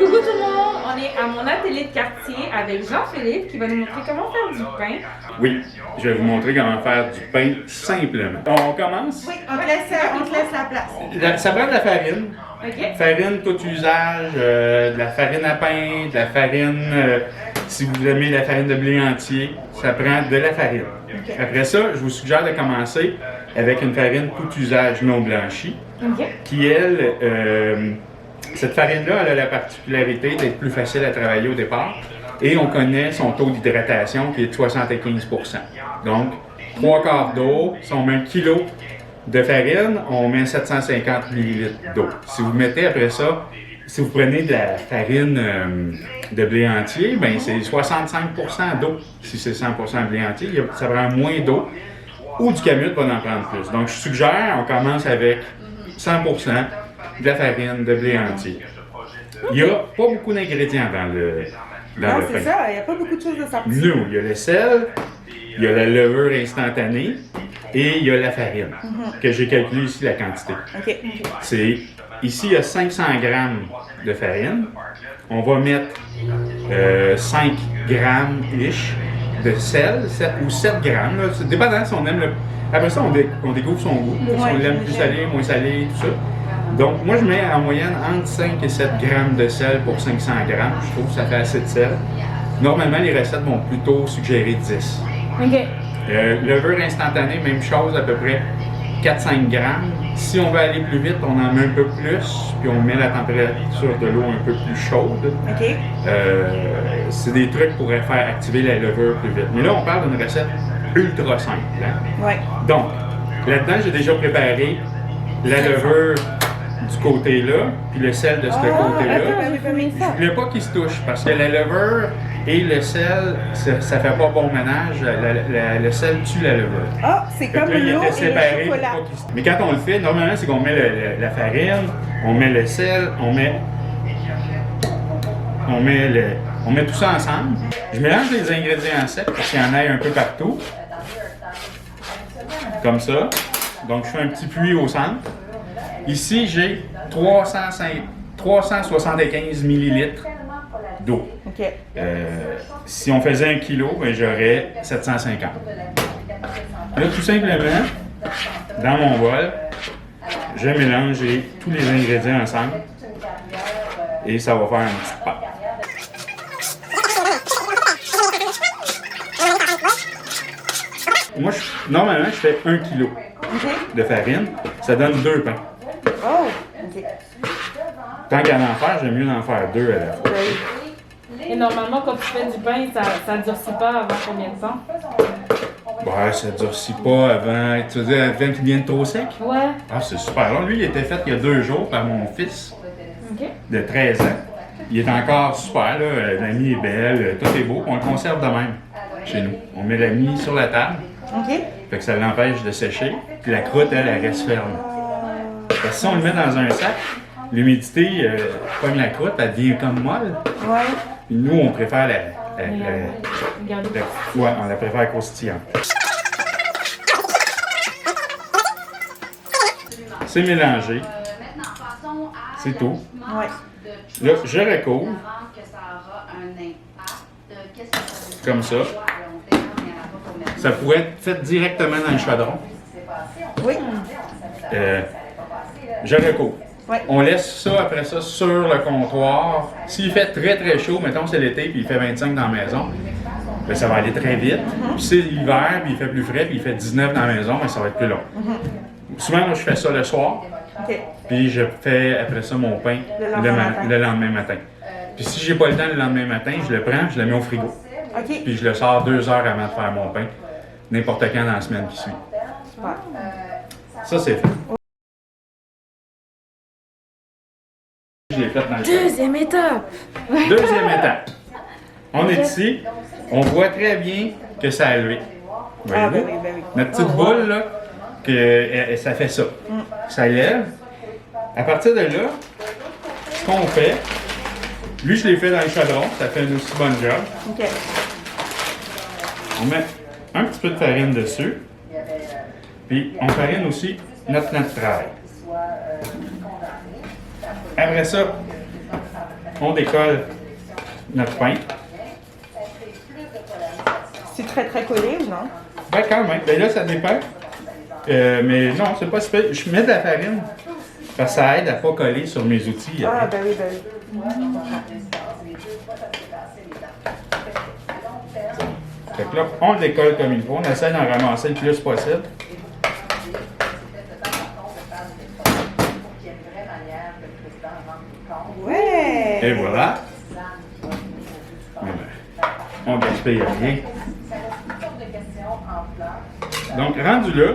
Coucou tout le monde, on est à mon atelier de quartier avec Jean-Philippe qui va nous montrer comment faire du pain. Oui, je vais vous montrer comment faire du pain simplement. On commence? Oui, on te laisse la place. Ça prend de la farine. Ok. Farine tout usage, de la farine à pain, de la farine, si vous aimez la farine de blé entier, ça prend de la farine. Okay. Après ça, je vous suggère de commencer avec une farine tout usage non blanchie, qui elle, cette farine-là, elle a la particularité d'être plus facile à travailler au départ et on connaît son taux d'hydratation qui est de 75%. Donc, 3/4 d'eau, si on met 1 kg de farine, on met 750 ml d'eau. Si vous mettez après ça, si vous prenez de la farine de blé entier, ben c'est 65% d'eau. Si c'est 100% blé entier, ça prend moins d'eau. Ou du camut va en prendre plus. Donc, je suggère, on commence avec 100% de la farine de blé entier. Il n'y a pas beaucoup d'ingrédients dans le Non, pain. c'est ça, il n'y a pas beaucoup de choses de sortie. Nous, il y a le sel, il y a la levure instantanée et il y a la farine, que j'ai calculé ici la quantité. OK. Ici, il y a 500 grammes de farine. On va mettre 5 grammes-ish de sel, 7 ou 7 grammes. Là. C'est dépendant si on aime le... Après ça, on découvre son goût. Si on l'aime plus salé, moins salé, tout ça. Donc, moi, je mets en moyenne entre 5 et 7 grammes de sel pour 500 grammes. Je trouve que ça fait assez de sel. Normalement, les recettes vont plutôt suggérer 10. Ok. Levure instantanée, même chose, à peu près 4-5 grammes. Si on veut aller plus vite, on en met un peu plus, puis on met la température de l'eau un peu plus chaude. OK. C'est des trucs pour faire activer la levure plus vite. Mais là, on parle d'une recette ultra simple. Hein? Oui. Donc, là-dedans, j'ai déjà préparé la levure du côté-là, puis le sel de ce côté-là. Je ne voulais pas qu'ils se touchent, parce que la levure et le sel, ça fait pas bon ménage. Le sel tue la levure. Ah, c'est comme Là, il l'eau était et séparé le pour chocolat. pas qu'ils se- Mais quand on le fait, normalement, c'est qu'on met la farine, on met le sel, on met tout ça ensemble. Je mélange les ingrédients secs pour qu'il y en ait un peu partout. Comme ça. Donc, je fais un petit puits au centre. Ici, j'ai 375 ml d'eau. OK. Si on faisait 1 kg, ben, j'aurais 750. Là, tout simplement, dans mon bol, je mélange tous les ingrédients ensemble et ça va faire un petit pâte. Moi, normalement, je fais 1 kg de farine. Ça donne 2 pains. Oh, OK. Tant qu'à en faire, j'aime mieux en faire 2 à la fois. Et normalement, quand tu fais du pain, ça durcit pas avant combien de temps? Ouais, ça durcit pas avant. Tu veux dire, avant qu'il devienne trop sec? Ouais. Ah, c'est super. Alors, lui, il était fait il y a 2 jours par mon fils Ok. de 13 ans. Il est encore super, là. La mie est belle, tout est beau. On le conserve de même chez nous. On met la mie sur la table, OK. fait que ça l'empêche de sécher. Puis la croûte, elle reste ferme. Parce que si on le met dans un sac, l'humidité pogne la croûte, elle devient comme molle. Ouais. Puis nous, on préfère Regardez. ouais, on la préfère croustillante. C'est mélangé. C'est tout. Ouais. Là, je recouvre. Comme ça. Ça pourrait être fait directement dans le chaudron. Oui. Je recouvre. Ouais. On laisse ça après ça sur le comptoir. S'il fait très très chaud, mettons c'est l'été puis il fait 25 dans la maison, ben, ça va aller très vite. Puis c'est l'hiver puis il fait plus frais puis il fait 19 dans la maison, mais ça va être plus long. Souvent, moi, je fais ça le soir. OK. Puis je fais après ça mon pain le lendemain matin. Puis si j'ai pas le temps le lendemain matin, je le prends, je le mets au frigo. OK. Puis je le sors 2 heures avant de faire mon pain, n'importe quand dans la semaine qui suit. Super. Ça, c'est fait. Je l'ai fait dans le Deuxième étape. Deuxième étape. On est ici, on voit très bien que ça a levé. Ah, Voyez-vous? ben oui, ben oui. Notre petite boule, là, ça fait ça. Ça lève. À partir de là, ce qu'on fait, lui, je l'ai fait dans le chaudron, ça fait une aussi bonne job. OK. On met un petit peu de farine dessus. Puis, on farine aussi notre travail. Après ça, on décolle notre pain. C'est très très collé ou non? Ben, quand même. Ben là, ça dépend. Mais non, c'est pas super. Je mets de la farine. Parce que ça aide à ne pas coller sur mes outils. Ah, après. ben oui, ben oui. Fait que là, on le décolle comme il faut. On essaie d'en ramasser le plus possible. Ouais! Et voilà. On gaspille rien. Donc, rendu là,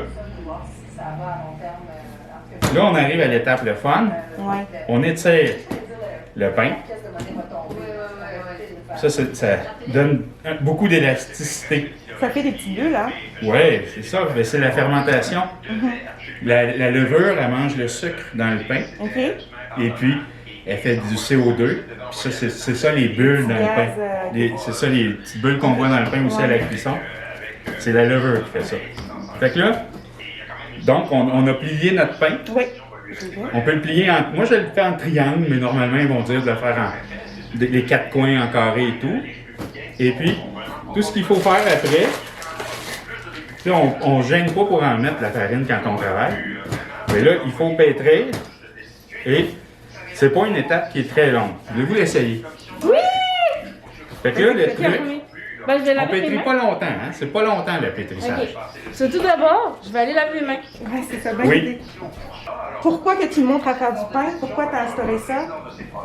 on arrive à l'étape le fun. Ouais. On étire le pain. Ça donne beaucoup d'élasticité. Ça fait des petits bulles, là. Oui, c'est ça. Ben, c'est la fermentation. La levure, elle mange le sucre dans le pain. OK? Et puis, elle fait du CO2. Puis ça, c'est ça les bulles dans le pain. C'est ça les petites bulles qu'on voit dans le pain aussi à la cuisson. C'est la levure qui fait ça. Fait que là, donc, on a plié notre pain. Oui. On peut le plier en... Moi, je le fais en triangle, mais normalement, ils vont dire de le faire les 4 coins en carré et tout. Et puis, tout ce qu'il faut faire après, tu sais, on ne gêne pas pour en mettre la farine quand on travaille. Mais là, il faut pétrir. Et c'est pas une étape qui est très longue. Voulez-vous l'essayer? Oui! Fait que là, le truc, Ben, je vais on laver mes pétrit mains. pas longtemps, hein? C'est pas longtemps le pétrissage. Ok. So, tout d'abord, je vais aller laver mes mains. Ouais, c'est ça, bonne Oui. idée. Pourquoi que tu me montres à faire du pain? Pourquoi tu as instauré ça?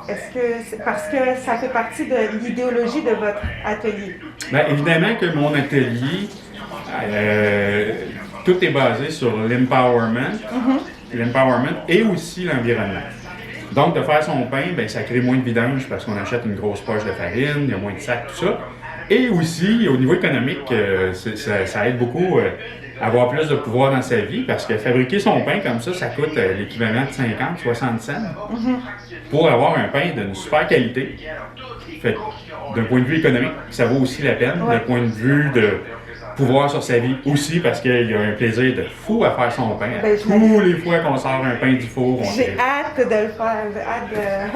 Est-ce que c'est parce que ça fait partie de l'idéologie de votre atelier? Bien, évidemment que mon atelier, tout est basé sur l'empowerment et aussi l'environnement. Donc, de faire son pain, ben, ça crée moins de vidange parce qu'on achète une grosse poche de farine, il y a moins de sacs, tout ça. Et aussi, au niveau économique, ça aide beaucoup à avoir plus de pouvoir dans sa vie parce que fabriquer son pain comme ça coûte l'équivalent de 50, 60 cents pour avoir un pain d'une super qualité. Fait que, d'un point de vue économique, ça vaut aussi la peine. D'un point de vue de pouvoir sur sa vie aussi parce qu'il y a un plaisir de fou à faire son pain. Ben, Tous les fois qu'on sort un pain du four, on J'ai fait. hâte de le faire. J'ai hâte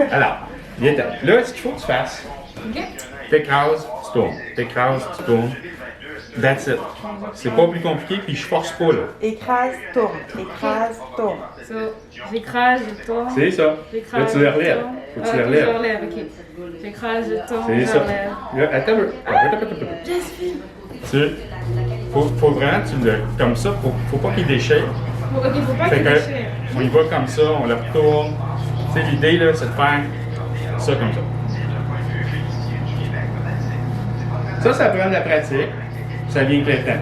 de... Alors, là, ce qu'il faut que tu fasses, Ok? t'écrases, tu tournes. T'écrases, tu tournes. That's it. C'est pas plus compliqué, puis je force pas, là. Écrase, tourne. Écrase, tourne. So, j'écrase, je tourne. C'est ça. Là, J'écrase, tu le relèves. je tourne. Faut que tu Ah, le ok, relèves. je relève, ok. J'écrase, je tourne, C'est je ça. relève. Là, attends un peu. Faut vraiment que tu le. Comme ça, faut pas qu'il déchire. Ok, faut pas Fait qu'il que, déchire. on y va comme ça, on le retourne. Tu sais, l'idée, là, c'est de faire ça comme ça. Ça prend de la pratique. Ça vient avec le temps.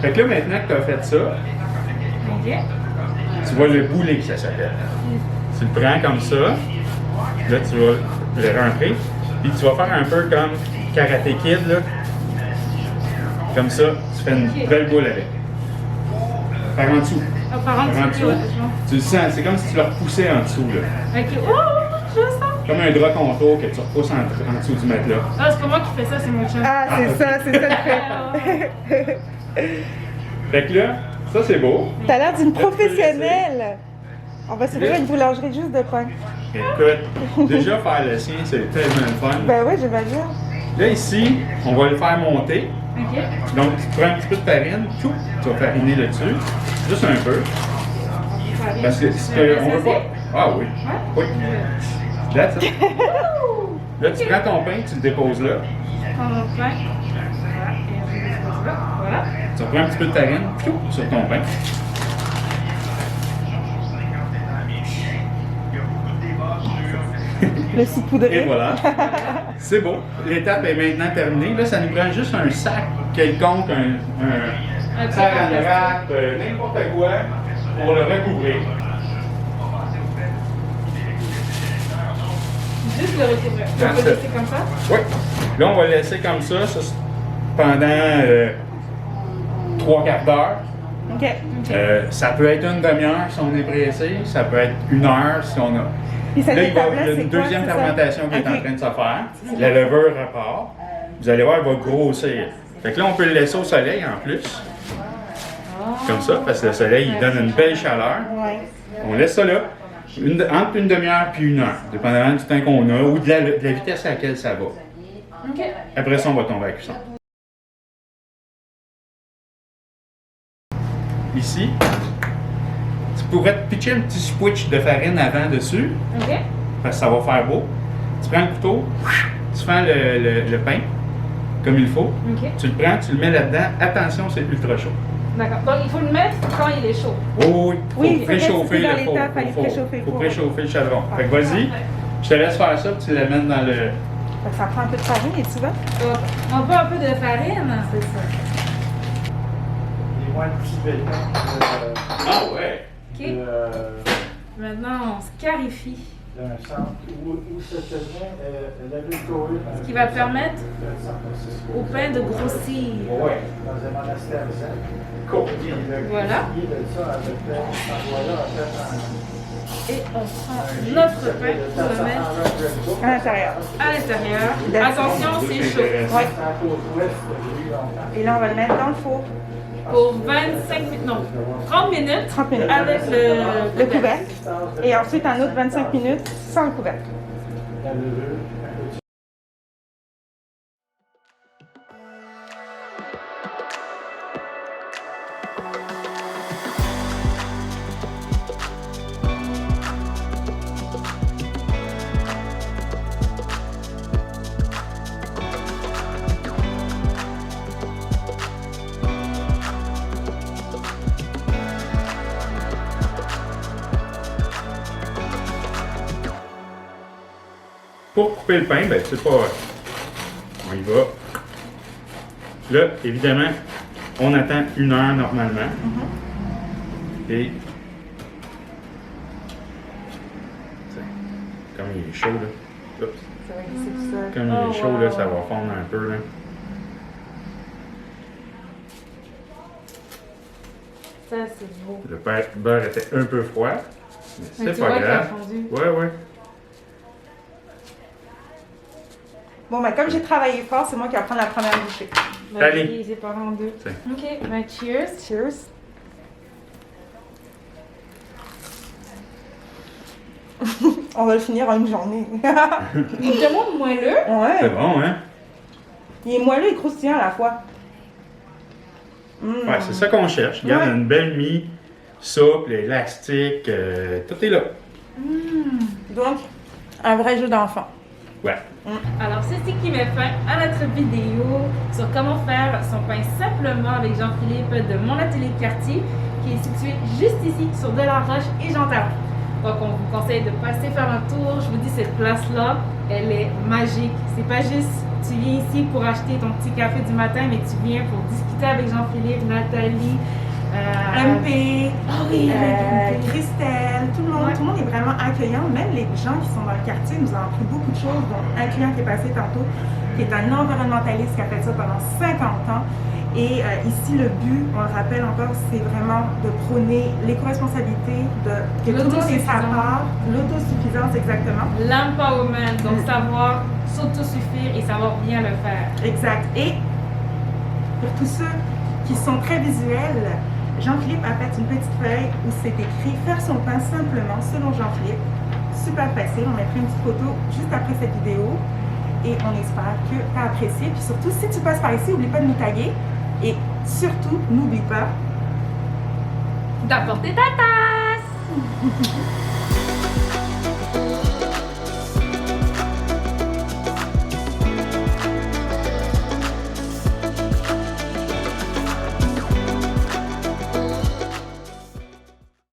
Fait que là, maintenant que tu as fait ça, Ok? tu vas le bouler, ça s'appelle. Tu le prends comme ça. Là, tu vas le rentrer. Puis tu vas faire un peu comme Karate Kid, là. Comme ça, tu fais une belle boule avec. Par en dessous. Ah, par en Par en dessous, dessous. ouais, Tu le sens, c'est comme si tu le repoussais en dessous, là. ok. Oh, je sens. Comme un drap contour que tu repousses en dessous du matelas. Ah, c'est pas moi qui fais ça, c'est mon chum. Ah, c'est ça le fait. Fait que là, ça c'est beau. T'as l'air d'une professionnelle. On va s'ouvrir une boulangerie juste de pain. Écoute, déjà faire le sien, c'est tellement le fun. Ben oui, j'imagine. Là, ici, on va le faire monter. Ok? Donc, tu prends un petit peu de farine, tchou, tu vas fariner là-dessus. Juste un peu. Parce que on veut pas. Ah oui. Oui. That's it. Là, tu prends ton pain, tu le déposes là. Prends mon pain. Voilà, et je le dépose là. Voilà. Tu reprends un petit peu de farine, tchou, sur ton pain. Le saupoudré. Et voilà. C'est beau. L'étape est maintenant terminée. Là, ça nous prend juste un sac quelconque, un sac en wrap, n'importe quoi, pour le recouvrir. Juste le recouvrir. On That's peut le it. laisser comme ça? Oui. Là, on va le laisser comme ça, pendant 3/4 d'heure. OK. Ça peut être une demi-heure si on est pressé, ça peut être 1 heure si on a. Puis cette Là, il y étape-là, a c'est une quoi, deuxième c'est ça? fermentation qui est en Ok. train de se faire. La levure repart. Vous allez voir, elle va grossir. Fait que là, on peut le laisser au soleil en plus. Comme ça, parce que le soleil, il donne une belle chaleur. Ouais. On laisse ça là. Entre une demi-heure puis 1 heure, dépendamment du temps qu'on a ou de la vitesse à laquelle ça va. OK. Après ça, on va tomber à cuisson. Ici, tu pourrais te pitcher un petit switch de farine avant dessus, OK. parce que ça va faire beau. Tu prends le couteau, tu fais le pain comme il faut. OK. Tu le prends, tu le mets là-dedans. Attention, c'est ultra chaud. D'accord. Donc, il faut le mettre quand il est chaud. Oh, oui, Oui, il faut préchauffer dans le l'étape, fallait préchauffer le faut four. préchauffer le chadron. Fait que vas-y, je te laisse faire ça, puis tu l'amènes dans le. Fait que ça prend un peu de farine et tu vas. On veut un peu de farine. C'est ça. Les moins petits bétons Ah ouais! OK. Maintenant, on se clarifie. d'un centre où se tenait l'agriculture. Ce qui va permettre au pain de grossir. Oui, dans un monastère zen. Voilà. Et on prend notre pain pour le mettre À l'intérieur. à l'intérieur. Attention, c'est chaud. Ouais. Et là, on va le mettre dans le four. Pour 25 minutes, non, 30 minutes. 30 minutes. Avec Le couvercle. Et ensuite, un autre 25 minutes sans le couvercle. Pour couper le pain, ben c'est pas. On y va. Là, évidemment, on attend 1 heure normalement. Et. Comme il est chaud, là. Oups. C'est vrai que c'est ça. Comme il est chaud, là, ça va fondre un peu, là. Ça, c'est beau. Le beurre était un peu froid, mais Mais c'est tu pas vois qu'il a grave. fondu. Ouais. Bon, ben, comme j'ai travaillé fort, c'est moi qui vais prendre la première bouchée. Ben, Allez. j'ai pas en deux. Tiens. Ok, ben cheers. Cheers. On va le finir en une journée. Il est tellement moelleux. C'est Ouais. bon, hein? Il est moelleux et croustillant à la fois. Ouais, c'est ça qu'on cherche. Regarde, Ouais. une belle mie, souple, élastique, tout est là. Donc, un vrai jeu d'enfant. Ouais. Alors, c'est ce qui met fin à notre vidéo sur comment faire son pain simplement avec Jean-Philippe de mon atelier de quartier qui est situé juste ici sur Delaroche et Jean Talon. Donc, on vous conseille de passer faire un tour. Je vous dis, cette place-là, elle est magique. C'est pas juste tu viens ici pour acheter ton petit café du matin, mais tu viens pour discuter avec Jean-Philippe, Nathalie, MP, Ah oui, Christelle, tout le monde est vraiment accueillant. Même les gens qui sont dans le quartier nous ont appris beaucoup de choses, dont un client qui est passé tantôt, qui est un environnementaliste qui a fait ça pendant 50 ans. Et ici, le but, on le rappelle encore, c'est vraiment de prôner l'éco-responsabilité, que tout le monde ait sa part, l'autosuffisance exactement. l'empowerment, donc savoir s'autosuffire et savoir bien le faire. Exact. Et pour tous ceux qui sont très visuels, Jean-Philippe a fait une petite feuille où c'est écrit « Faire son pain simplement selon Jean-Philippe ». Super facile, on mettra une petite photo juste après cette vidéo et on espère que tu as apprécié. Puis surtout, si tu passes par ici, n'oublie pas de nous taguer et surtout, n'oublie pas D'apporter ta tasse!